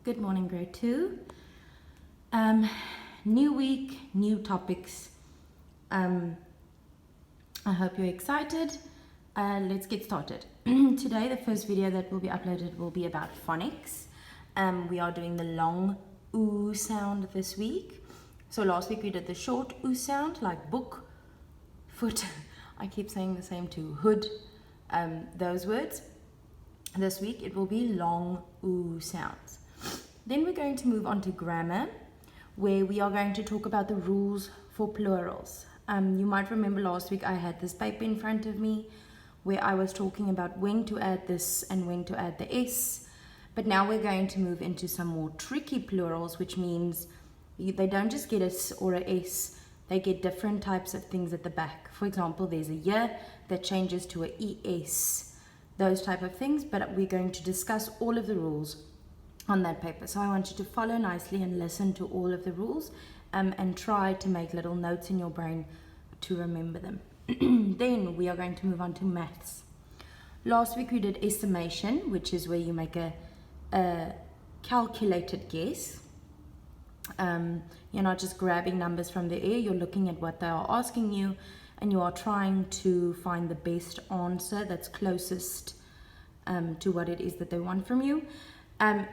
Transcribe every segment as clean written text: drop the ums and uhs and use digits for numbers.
Good morning, grade 2. New week, new topics. I hope you're excited. Let's get started. Today, the first video that will be uploaded will be about phonics. We are doing the long oo sound this week. So last week we did the short oo sound, like book, foot. I keep saying the same too. Hood, those words. This week it will be long oo sounds. Then we're going to move on to grammar, where we are going to talk about the rules for plurals. You might remember last week I had this paper in front of me where I was talking about when to add this and when to add the S. But now we're going to move into some more tricky plurals, which means they don't just get a S or a S, they get different types of things at the back. For example, there's a Y that changes to a ES, those type of things, but we're going to discuss all of the rules on that paper. So I want you to follow nicely and listen to all of the rules and try to make little notes in your brain to remember them. Then we are going to move on to maths. Last week we did estimation, which is where you make a calculated guess. You're not just grabbing numbers from the air, you're looking at what they are asking you and you are trying to find the best answer that's closest to what it is that they want from you.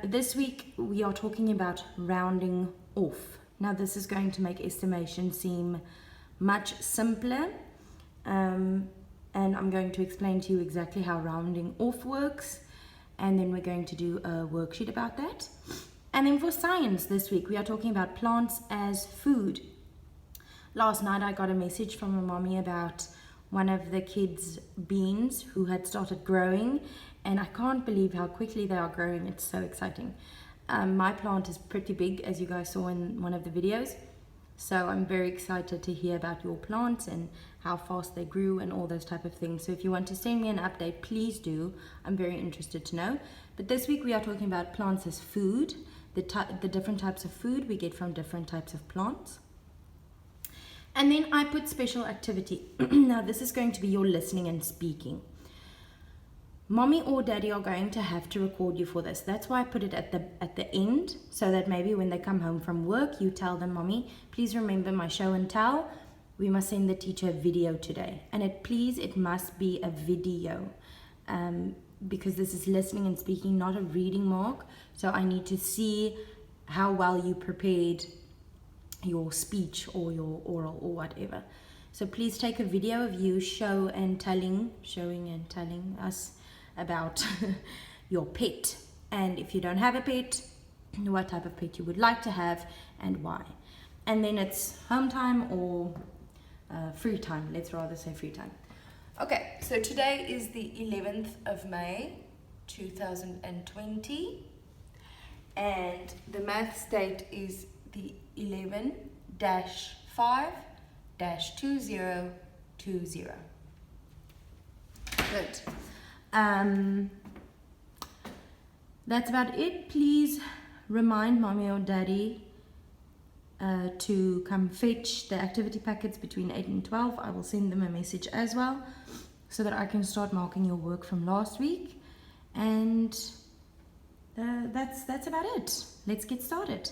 This week we are talking about rounding off. Now this is going to make estimation seem much simpler, and I'm going to explain to you exactly how rounding off works, and then we're going to do a worksheet about that. And then for science this week we are talking about plants as food. Last night I got a message from a mommy about one of the kids' beans who had started growing, and I can't believe how quickly they are growing. It's so exciting. My plant is pretty big, as you guys saw in one of the videos, so I'm very excited to hear about your plants and how fast they grew and all those type of things. So if you want to send me an update, please do. I'm very interested to know. But this week we are talking about plants as food, the different types of food we get from different types of plants. And then I put special activity. Now this is going to be your listening and speaking. Mommy or daddy are going to have to record you for this. That's why I put it at the end, so that maybe when they come home from work, you tell them, Mommy, please remember my show and tell. We must send the teacher a video today. And it must be a video. Because this is listening and speaking, not a reading mark. So I need to see how well you prepared your speech or your oral or whatever. So please take a video of you showing and telling us about your pet, and if you don't have a pet, what type of pet you would like to have and why. And then it's home time or free time. Let's rather say free time. Okay, so today is the 11th of May 2020, and the maths date is the 11-5-2020. Good. That's about it. Please remind mommy or daddy to come fetch the activity packets between 8 and 12. I will send them a message as well so that I can start marking your work from last week. And that's about it. Let's get started.